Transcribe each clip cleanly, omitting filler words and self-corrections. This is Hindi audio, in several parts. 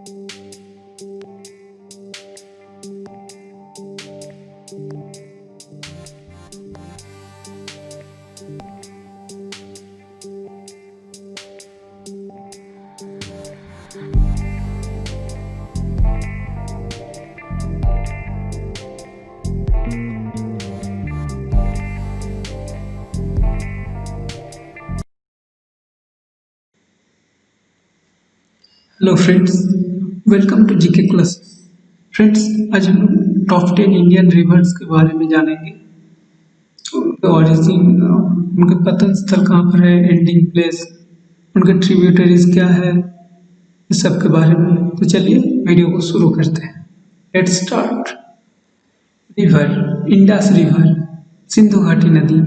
Hello friends, welcome to GK class. Friends, आज हम लोग टॉप 10 इंडियन रिवर्स के बारे में जानेंगे। उनके ओरिजिन, उनके पतन स्थल कहाँ पर है, एंडिंग प्लेस, उनके ट्रिब्यूटरीज क्या है, इस सब के बारे में। तो चलिए वीडियो को शुरू करते हैं। Let's start. River, Indus river, Sindhu घाटी नदी।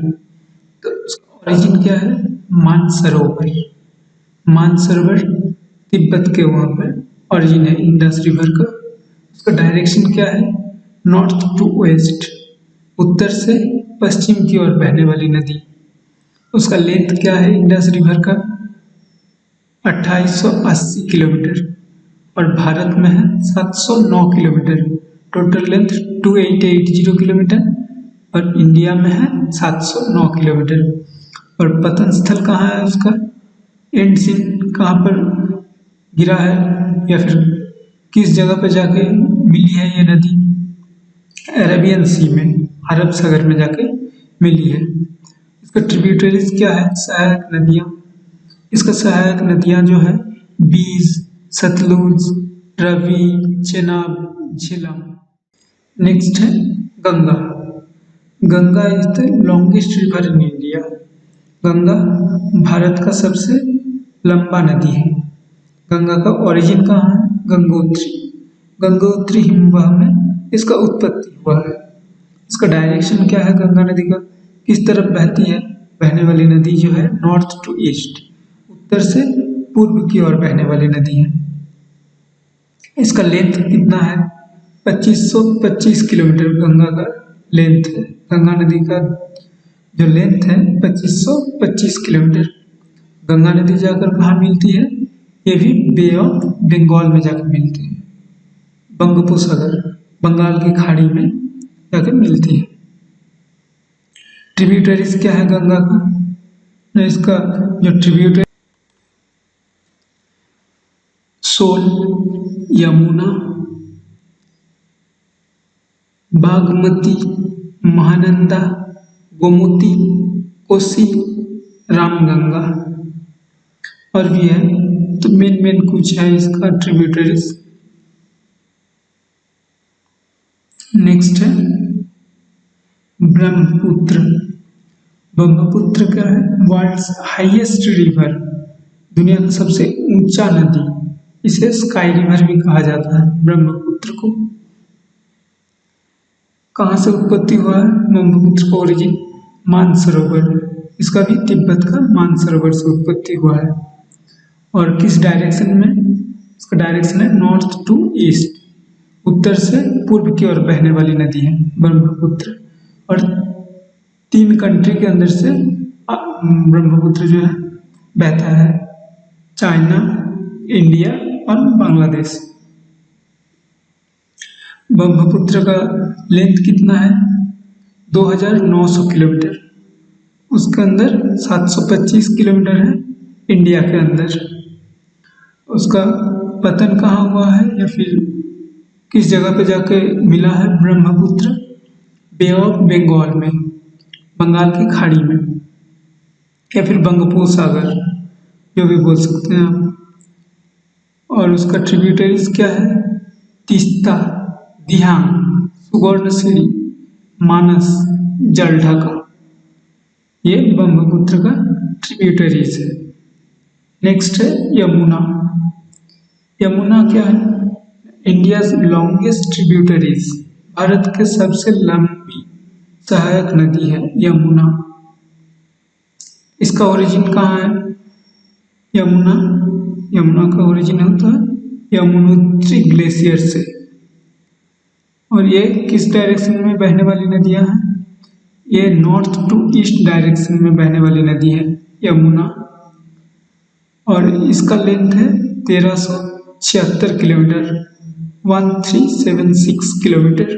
तो उसका ओरिजिन क्या है? मानसरोवर। मानसरोवर तिब्बत के वहाँ पर ओरिजिन है इंडस रिवर का। उसका डायरेक्शन क्या है? नॉर्थ टू वेस्ट, उत्तर से पश्चिम की ओर बहने वाली नदी। उसका लेंथ क्या है इंडस रिवर का? 2880 किलोमीटर, और भारत में है 709 किलोमीटर। टोटल लेंथ 2880 किलोमीटर, और इंडिया में है 709 किलोमीटर। और पतन स्थल कहाँ है उसका? एंड सीन कहाँ पर गिरा है, या फिर किस जगह पर जाके मिली है ये नदी? अरेबियन सी में, अरब सागर में जाके मिली है। इसका ट्रिब्यूटरीज क्या है? सहायक नदियाँ। इसका सहायक नदियाँ जो है बीज, सतलुज, रवि, चेनाब, झेलम। नेक्स्ट है Ganga. Ganga is the longest river in India. Ganga Bharat का सबसे लंबा नदी है। गंगा का ओरिजिन कहाँ है? गंगोत्री। गंगोत्री हिमवाह में इसका उत्पत्ति हुआ है। इसका डायरेक्शन क्या है गंगा नदी का? किस तरफ बहती है? बहने वाली नदी जो है नॉर्थ टू ईस्ट, उत्तर से पूर्व की ओर बहने वाली नदी है। इसका लेंथ कितना है? 2525 किलोमीटर गंगा का लेंथ है। गंगा नदी का जो लेंथ है 2525 किलोमीटर। गंगा नदी जाकर कहाँ मिलती है? ये भी बे ऑफ बंगाल में जाकर मिलती है। बंगोपसागर, बंगाल की खाड़ी में जाकर मिलती है। ट्रिब्यूटरीज क्या है गंगा का? इसका जो ट्रिब्यूटरी सोन, यमुना, बागमती, महानंदा, गोमती, कोसी, रामगंगा और भी है। तो मेन कुछ है इसका ट्रिब्यूटरीज। नेक्स्ट है ब्रह्मपुत्र। ब्रह्मपुत्र क्या है? वर्ल्ड्स हाईएस्ट रिवर, दुनिया का सबसे ऊंचा नदी। इसे स्काई रिवर भी कहा जाता है ब्रह्मपुत्र को। कहाँ से उत्पत्ति हुआ है ब्रह्मपुत्र का ओरिजिन? मानसरोवर। इसका भी तिब्बत का मानसरोवर से उत्पत्ति हुआ है। और किस डायरेक्शन में? इसका डायरेक्शन है नॉर्थ टू ईस्ट, उत्तर से पूर्व की ओर बहने वाली नदी है ब्रह्मपुत्र। और 3 कंट्री के अंदर से ब्रह्मपुत्र जो है बहता है, चाइना, इंडिया और बांग्लादेश। ब्रह्मपुत्र का लेंथ कितना है? 2900 किलोमीटर। उसके अंदर 725 किलोमीटर है इंडिया के अंदर। उसका पतन कहाँ हुआ है, या फिर किस जगह पे जाके मिला है ब्रह्मपुत्र? बे ऑफ बंगाल में, बंगाल की खाड़ी में, या फिर बंगोपसागर, जो भी बोल सकते हैं आप। और उसका ट्रिब्यूटरीज क्या है? तीस्ता, दिहांग, सुवर्णशिरी, मानस, जलढका। ये ब्रह्मपुत्र का ट्रिब्यूटरीज है। नेक्स्ट है यमुना। यमुना क्या है? इंडिया लॉन्गेस्ट ट्रिब्यूटरीज, भारत के सबसे लंबी सहायक नदी है यमुना। इसका ओरिजिन कहाँ है? यमुना का ओरिजिन होता है यमुनोत्री ग्लेशियर से। और ये किस डायरेक्शन में बहने वाली नदियां हैं? ये नॉर्थ टू ईस्ट डायरेक्शन में बहने वाली नदी है यमुना। और इसका लेंथ है 76 किलोमीटर, 1376 किलोमीटर।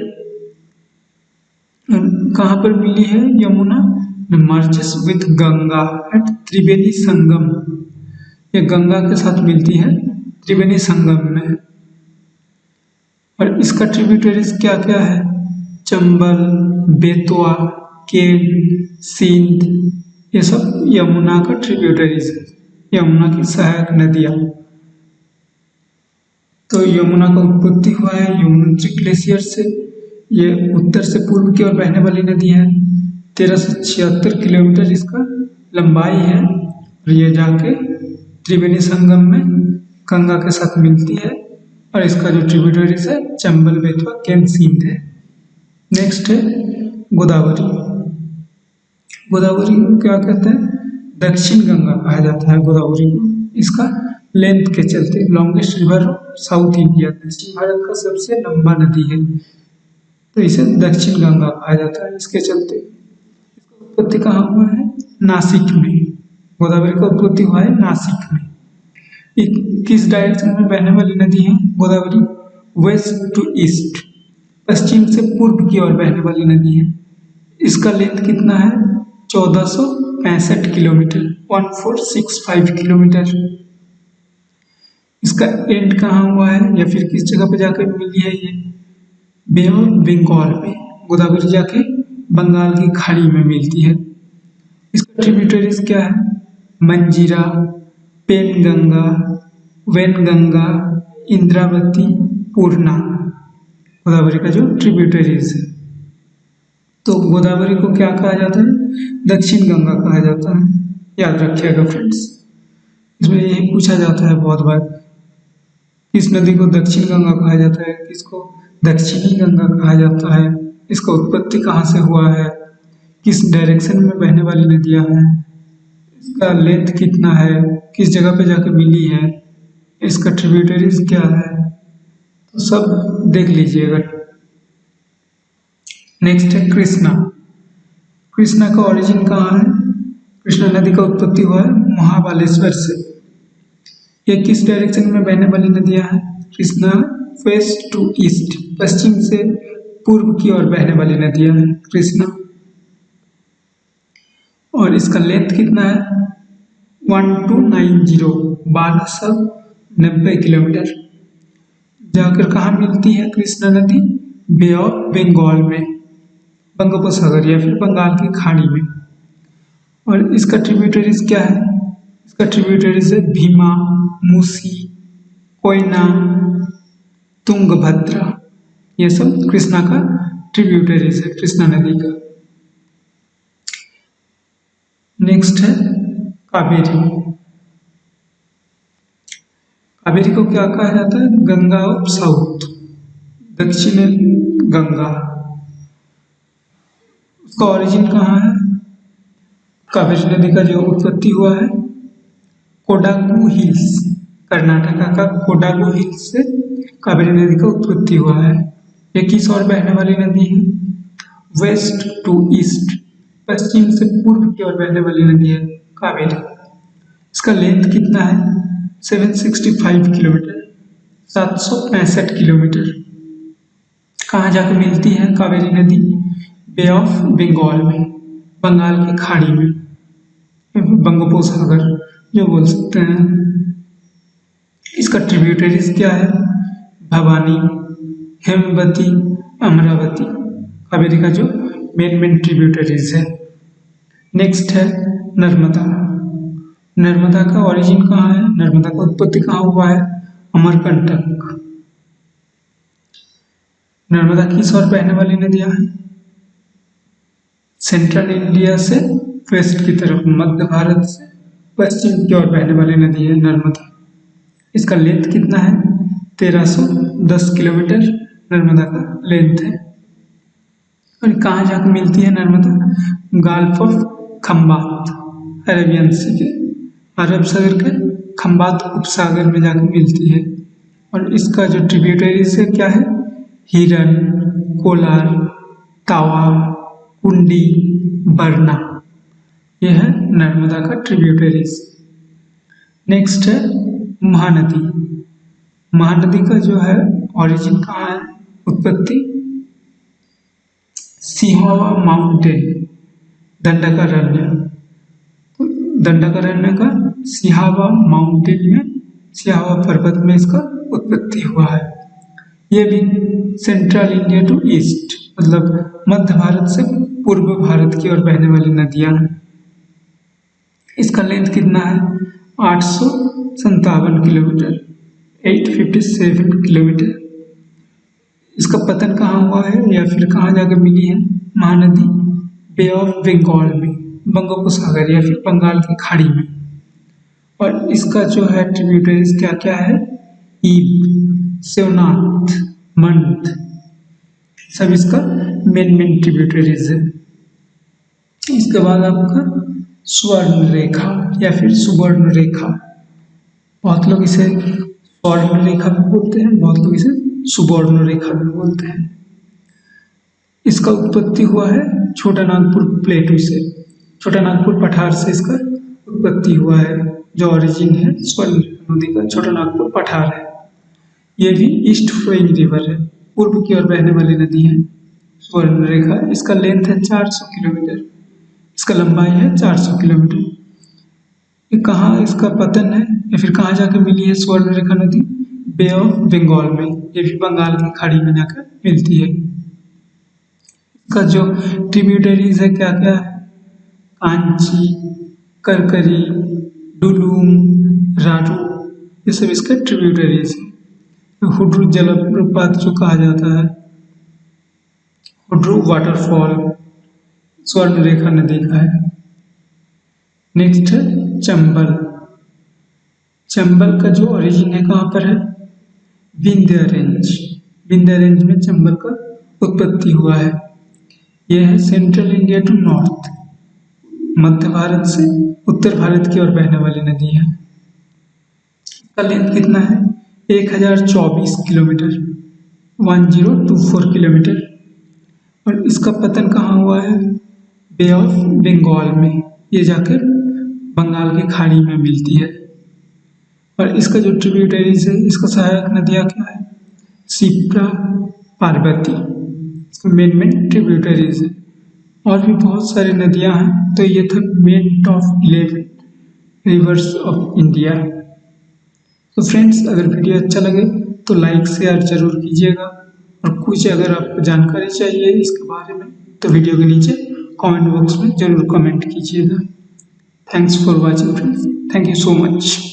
कहाँ पर मिली है Yamuna? Merges with Ganga at Triveni Sangam. ये गंगा के साथ मिलती है त्रिवेणी संगम में। और इसका ट्रिब्यूटरीज क्या क्या है? चंबल, बेतवा, केन, सिंध, ये सब यमुना का ट्रिब्यूटरीज है, यमुना की सहायक नदियां। तो यमुना का उत्पत्ति हुआ है यमुनोत्री ग्लेशियर से। ये उत्तर से पूर्व की ओर बहने वाली नदी है। 1376 किलोमीटर इसका लंबाई है और ये जाके त्रिवेणी संगम में गंगा के साथ मिलती है। और इसका जो ट्रिब्यूटरीज है चंबल, बेतवा, केन, सिंध है। नेक्स्ट है गोदावरी। गोदावरी को क्या कहते हैं? दक्षिण गंगा कहा जाता है गोदावरी को। इसका लेंथ के चलते लॉन्गेस्ट रिवर साउथ इंडिया, दक्षिण भारत का सबसे लंबा नदी है, तो इसे दक्षिण गंगा कहा जाता है इसके चलते। इसका उत्पत्ति कहाँ हुआ है? नासिक में। गोदावरी का उत्पत्ति हुआ है नासिक में। किस डायरेक्शन में बहने वाली नदी है गोदावरी? वेस्ट टू ईस्ट, पश्चिम से पूर्व की ओर बहने वाली नदी है। इसका लेंथ कितना है? 1465 किलोमीटर, 1465 किलोमीटर। इसका एंड कहाँ हुआ है या फिर किस जगह पे जाकर मिली है ये? बे ऑफ बंगाल में। गोदावरी जाके बंगाल की खाड़ी में मिलती है। इसका ट्रिब्यूटरीज क्या है? मंजीरा, पेनगंगा, वैनगंगा, इंद्रावती, पूर्णा, गोदावरी का जो ट्रिब्यूटरीज है। तो गोदावरी को क्या कहा जाता है? दक्षिण गंगा कहा जाता है, याद रखिएगा फ्रेंड्स। इसमें यही पूछा जाता है बहुत बार, किस नदी को दक्षिण गंगा कहा जाता है, किसको दक्षिणी गंगा कहा जाता है, इसका उत्पत्ति कहाँ से हुआ है, किस डायरेक्शन में बहने वाली नदियाँ हैं, इसका लेंथ कितना है, किस जगह पे जाकर मिली है, इसका ट्रिब्यूटरीज क्या है, तो सब देख लीजिएगा। नेक्स्ट है कृष्णा। कृष्णा का ओरिजिन कहाँ है? कृष्णा नदी का उत्पत्ति हुआ है महाबालेश्वर से। ये किस डायरेक्शन में बहने वाली नदियाँ हैं? कृष्णा वेस्ट टू ईस्ट, पश्चिम से पूर्व की ओर बहने वाली नदियाँ हैं कृष्णा। और इसका लेंथ कितना है? 1290, 1290 किलोमीटर। जाकर कहाँ मिलती है कृष्णा नदी? बे ऑफ बंगाल में, बंगोपसागर या फिर बंगाल की खाड़ी में। और इसका ट्रिब्यूटरीज क्या है? इसका ट्रिब्यूटरीज है भीमा, मूसी, कोयना, तुंगभद्रा, ये सब कृष्णा का ट्रिब्यूटरीज है, कृष्णा नदी का। नेक्स्ट है कावेरी। कावेरी को क्या कहा जाता है? गंगा ऑफ साउथ, दक्षिण गंगा। उसका ओरिजिन कहाँ है? कावेरी नदी का जो उत्पत्ति हुआ है कोडागु हिल्स, कर्नाटका का कोडागु हिल्स से कावेरी नदी का उत्पत्ति हुआ है। ये किस ओर बहने वाली नदी है? वेस्ट टू ईस्ट, पश्चिम से पूर्व की ओर बहने वाली नदी है कावेरी। इसका लेंथ कितना है? 765 किलोमीटर, 765 किलोमीटर। कहाँ जाकर मिलती है कावेरी नदी? बे ऑफ बंगाल में, बंगाल की खाड़ी में, बंगोपसागर जो बोल सकते हैं। इसका ट्रिब्यूटरीज क्या है? भवानी, हेमवती, अमरावती, कावेरी का जो मेन ट्रिब्यूटरीज है। नेक्स्ट है नर्मदा। नर्मदा का ओरिजिन कहाँ है? नर्मदा का उत्पत्ति कहाँ हुआ है? अमरकंटक। नर्मदा किस ओर बहने वाली नदियाँ हैं? सेंट्रल इंडिया से वेस्ट की तरफ, मध्य भारत से पश्चिम की ओर बहने वाली नदी है नर्मदा। इसका लेंथ कितना है? 1310 किलोमीटर नर्मदा का लेंथ है। और कहाँ जाकर मिलती है Narmada? Gulf of Khambhat, Arabian sea के, अरब सागर के खंबात उपसागर में जाकर मिलती है। और इसका जो ट्रिब्यूटरीज है क्या है? हिरन, कोलार, तावा, कुंडी, बरना, यह है नर्मदा का ट्रिब्यूटरीज। नेक्स्ट है महानदी। महानदी का जो है ओरिजिन कहाँ है, उत्पत्ति सिंहवा माउंटेन, दंडकारण्य। तो दंडकारण्य का सिंहवा माउंटेन में, सिंहवा पर्वत में इसका उत्पत्ति हुआ है। ये भी सेंट्रल इंडिया टू ईस्ट, मतलब मध्य भारत से पूर्व भारत की ओर बहने वाली नदियां हैं। इसका लेंथ कितना है, 857 किलोमीटर, 857 किलोमीटर। इसका पतन कहाँ हुआ है या फिर कहाँ जाकर मिली है महानदी, बे ऑफ बंगाल में, बंगोपसागर या फिर बंगाल की खाड़ी में। और इसका जो है ट्रिब्यूटरीज क्या क्या है, ईब, शिवनाथ, मंद, सब इसका मेन ट्रिब्यूटरीज है। इसके बाद आपका स्वर्ण रेखा या फिर सुवर्ण रेखा, बहुत लोग इसे स्वर्ण रेखा भी बोलते हैं, बहुत लोग इसे सुवर्ण रेखा भी बोलते हैं। इसका उत्पत्ति हुआ है छोटा नागपुर प्लेटू से, छोटा नागपुर पठार से इसका उत्पत्ति हुआ है। जो ओरिजिन है स्वर्ण नदी का छोटा नागपुर पठार है। ये भी ईस्ट फ्लोइंग रिवर है, पूर्व की ओर बहने वाली नदी है स्वर्ण रेखा। इसका लेंथ है 400 किलोमीटर, इसका लंबाई है 400 किलोमीटर। ये कहाँ इसका पतन है या फिर कहाँ जाकर मिली है स्वर्ण रेखा नदी, बे ऑफ बंगाल में, ये भी बंगाल की खाड़ी में जाकर मिलती है। इसका जो ट्रिब्यूटरीज है क्या क्या है, कांची, करकरी, डुलूम, रारू, ये सब इसका ट्रिब्यूटरीज है। हुड्रू जलप्रपात जो कहा जाता है, हुड्रू वाटरफॉल स्वर्ण रेखा नदी का है। नेक्स्ट है चंबल। चंबल का जो ओरिजिन है कहाँ पर है, विंध्य रेंज, विंध्य रेंज में चंबल का उत्पत्ति हुआ है। यह है सेंट्रल इंडिया टू नॉर्थ, मध्य भारत से उत्तर भारत की ओर बहने वाली नदी है। इसका लेंथ कितना है, 1024 किलोमीटर, 1024 किलोमीटर। और इसका पतन कहाँ हुआ है, बे ऑफ बंगाल में, ये जाकर बंगाल की खाड़ी में मिलती है। और इसका जो ट्रिब्यूटरीज है, इसका सहायक नदियाँ क्या है, शिप्रा, पार्वती, इसका मेन ट्रिब्यूटरीज है। और भी बहुत सारी नदियाँ हैं। तो ये था main top 11 reverse of India. तो फ्रेंड्स, अगर वीडियो अच्छा लगे तो लाइक शेयर जरूर कीजिएगा, और कुछ अगर आपको जानकारी चाहिए इसके बारे में तो वीडियो के नीचे कमेंट बॉक्स में जरूर कमेंट कीजिएगा। Thanks for watching friends, thank you so much.